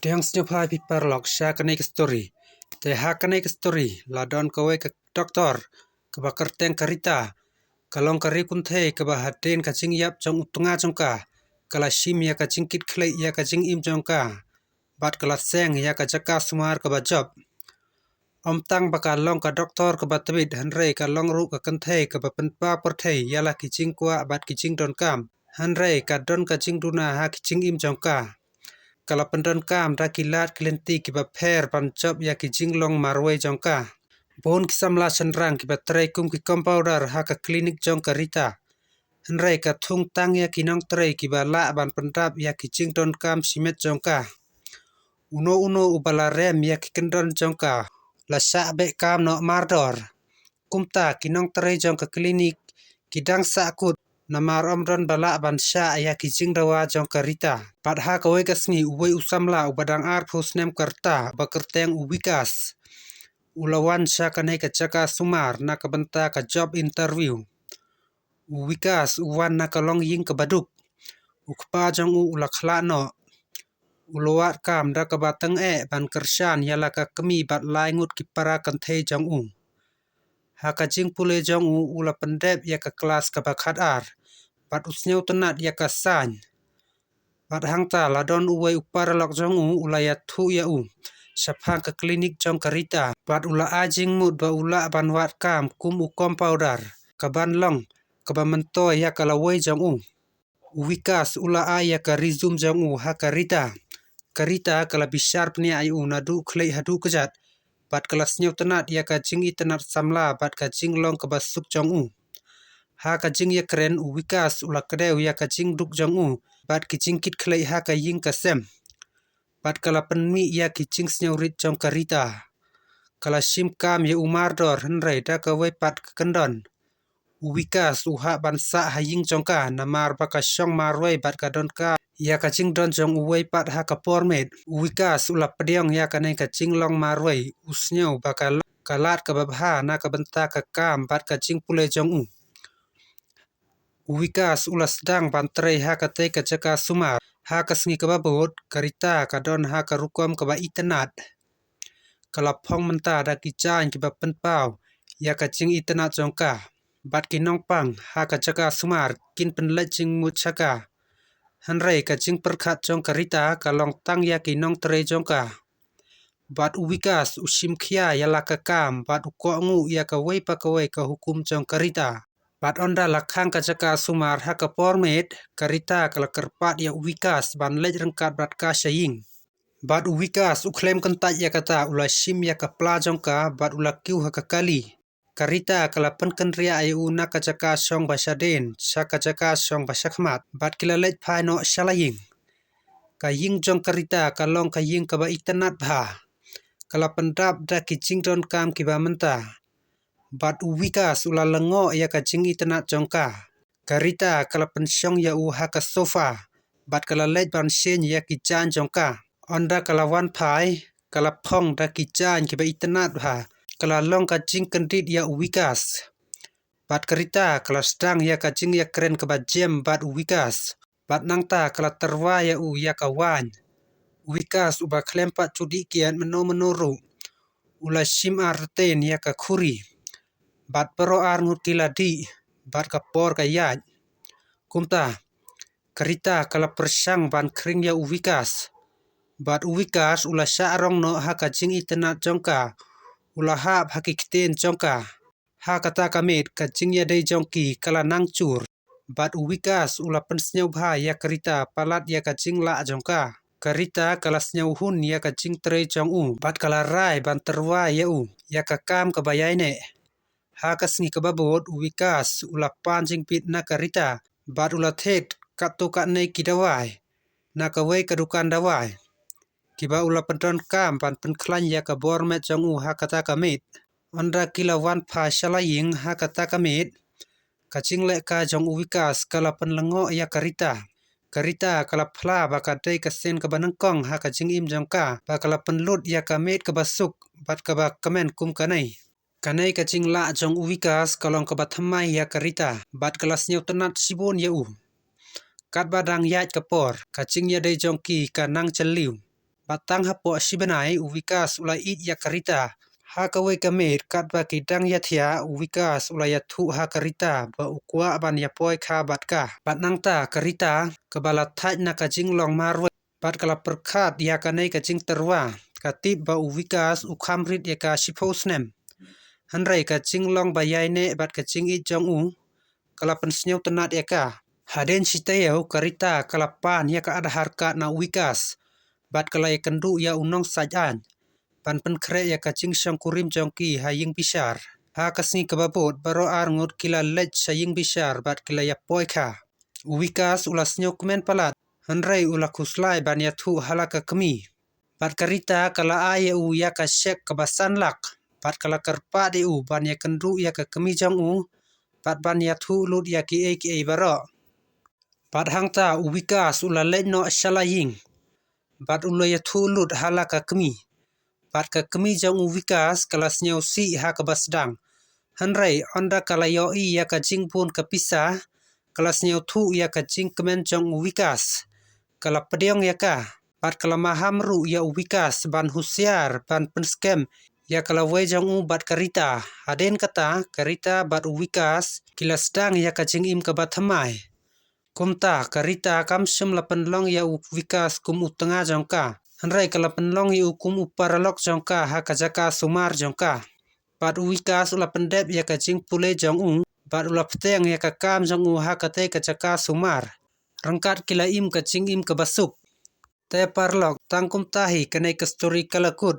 Tiang senyupai pipar lok sya kanek story. Te ha kanek story la don kawe ke doktor ke bakar teng karita. Kalong kari kun the ke ba hatin ka ching yap jong utunga jongka. Kala shim ya ka ching kit khlei ya ka ching im jongka. Bat kala seng ya ka jaka sumar ke ba job. Om tang baka long ka doktor ke ba tabit hanre ka long ru ka kan the ke ba penpa per thei ya la ki ching kwa bat ki ching don kam. Hanre ka don ka ching duna ha ki ching im jongka. Kalau pendon kam da kilat kelenti kiba pher pan job ya ki jinglong marwe jongka. Bon kisamla senrang kiba tray kum ki compounder ha ka klinik jong karita. Henrai ka thung tang ya kinong tray kiba la ban pendap ya ki jingdon kam simet jongka. Uno ubala rem ya ki kendon jongka. La sa be kam no mardor. Kumta kinong tray jong ka klinik kidang sa kut. Namar omron bala ban sya ya ki jingdawa jong karita. Pat ha kawe kasngi uwe usamla ubadang ar nem karta bakerteng uwikas. Ulawan sya kanai ka jaka sumar na kabenta ka job interview. Uwikas uwan na kalong ying kabaduk. Ukpa jong ulakhla no. Ulawat kam da kabateng ban kersyan yala ka kemi bat lai ngut kipara kanthe jong ha ka jing pule jong ula pendep ya ka kelas ka bakhat ar. Bat usnyau tenat ya ka sany. Bat hangta ladon uwe upar lok jong ulaya thu ya Sapang ke klinik jong karita. Bat ula ajing mut ba ula ban wat kam kum compounder. Kaban long kaba mentoy ya kalawai jong Uwikas ula ya ka resume jong ha karita. Karita kala bisar pnia ayu nadu khlei hadu kejat. Bat kelas nyau tenat ya ka jing itenat samla bat ka jing long kabasuk jong ha ka jing ya keren uwikas ula kedeu ya ka jing duk jong bat ki jing kit khlei ha ka ying ka sem. Bat kala penmi ya ki jing snyau rit jong karita. Kala sim kam ya umardor henrei da ka we pat ka kendon. Uwikas uha ban sa ha ying jong ka namar baka syong marwei bat ka don ka ya ka jing don jong uwe pat ha ka pormet. Uwikas ula pediong ya ka nei ka jing long marwei usnyau baka kalat ka babha na ka benta ka kam bat ka jing pule jong Uwikas ula sedang bantrei ha ka te ka jaka sumar. Ha ka sengi ka babot karita ka don ha ka rukom ka ba itenat. Kala phong menta da ki chan ki ba penpau ya ka jing itenat jongka. Bat ki nong pang ha ka jaka sumar kin penlet jing mut chaka. Hanrei ka jing perkhat jong karita ka long tang ya ki nong tere jongka. Bat uwikas usim khia ya la ka kam bat uko ya ka wei pa ka wei ka hukum jong karita. Bat onda lakhang ka jaka sumar ha ka pormet karita kala kerpat ya uwikas ban lej rengkat bat ka syaying. Bat uwikas uklem kentat ya kata ula sim ya ka pla jongka bat ula kiu ha ka kali. Karita kala penken ria ayu na ka jaka song basaden sa ka jaka song basakhmat bat kila lej phai no shalaying. Ka ying jong karita kalong ka ying ka ba itenat bha. Kala pendap da ki jingdon kam ki ba menta. Bat uwikas ula lengo ya ka jing itenat jongka. Karita kala pensyong ya ha ka sofa. Bat kala lej ban sen ya ki jan jongka. Onda kala wan phai kala phong da ki jan ki ba itenat bha. Kala long ka jing kendit ya uwikas. Bat karita kala sedang ya ka jing ya keren ka ba jem bat uwikas. Bat nangta kala terwa ya ka wan. Uwikas uba klempat cudi kian menuru. Ula sim arten ya ka khuri. Bat pero ar ngutila di. Bat kapor ka yaj. Kumta. Karita kala persang ban kring ya uwikas. Bat uwikas ula syarong no ha ka jing itenat jongka. Ula hap hakikten jongka. Ha kata kamit ka jing ya day jongki kala nangcur. Bat uwikas ula pensnyau bha ya karita palat ya ka jing la jongka. Karita kala snyau hun ya ka jing tere jong bat kala rai ban terwa ya ka kam ka bayai ne. Ha ka sengi ka babot uwikas ula panjing pit na karita. Bat ula thet kato ka nei kidawai. Na ka wei kadukan dawai. Kiba ula penton kam ban penklan ya ka bormet jong ha kata kamit. Onda kila wan pha shalaying ha kata kamit. Kacing le ka jong uwikas kala penlengo ya karita. Karita kala phla baka day ka sen ka banengkong ha ka jing im jongka. Bakala penlut ya ka met ka basuk bat ka ba kamen kum kanai. Kanai ka jing la jong uwikas kalong ka bathamai ya karita. Bat kelas nyau tenat sibon ya Kat badang yaj kapor. Kacing ya day jongki ka nang celiu. batang hapo shibanai uvikas ulai it ya karita. Ha kawe kamet kat ba kidang ya thia uvikas ulai ya thu ha karita ba ukwa ban ya poi kha bat ka. Bat nang ta karita kabala thaj na ka jing long marwe. Bat kala perkhat ya kanai ka jing terwa. Katip ba uvikas ukham rit ya ka shipos nem. Hanrai ka jing long ba yai ne bat ka jing it jong u. Kala pensnyau tenat ya ka. Haden sitayau karita kala pan ya ka ada harkat na uvikas. Bat kala ya kendu ya unong sajan. Pan penkre ya kacing syang kurim jongki haying bishar. Ha kasni kababot baro arngut kila lej saying bishar bat kila ya poika. Uvikas ulas nyok men palat. Hanrai ula kuslai ban ya thu halaka kemi. Bat karita kala aya u ya ka syek kebasan lak. Bat kala kerpa di u ban ya kendu ya ka kemi jong u. Bat ban ya thu lut ya ki e baro. Bat hangta uvikas ula lej no shalaying. Bat ula ya thu lut halaka kemi. Bat ka kemi jong uvikas kelas nyau si ha ke basdang. Hanrai onda kala yoi ya ka jing pun kepisah. Kelas nyau thu ya ka jing kemen jong uvikas. Kala pediong ya ka. Bat kala maham ru ya uvikas ban husiar ban penskem. Ya kala we jong u bat karita. Haden kata karita bat uvikas kila sedang ya ka jing im ke bathamai. Kumta karita kam syem la penlong ya uvikas kum utengah jong ka. Hanrai kala penlong i ukum uparalok jongka ha kajaka sumar jongka. Bat uvikas ula pendep ya kajing pule jong u. Bat ula peteng ya kakam jong u ha kate kajaka sumar. Rengkat kila im kajing im kebasuk. Te parlok tangkum tahi kenai kestori kalakut.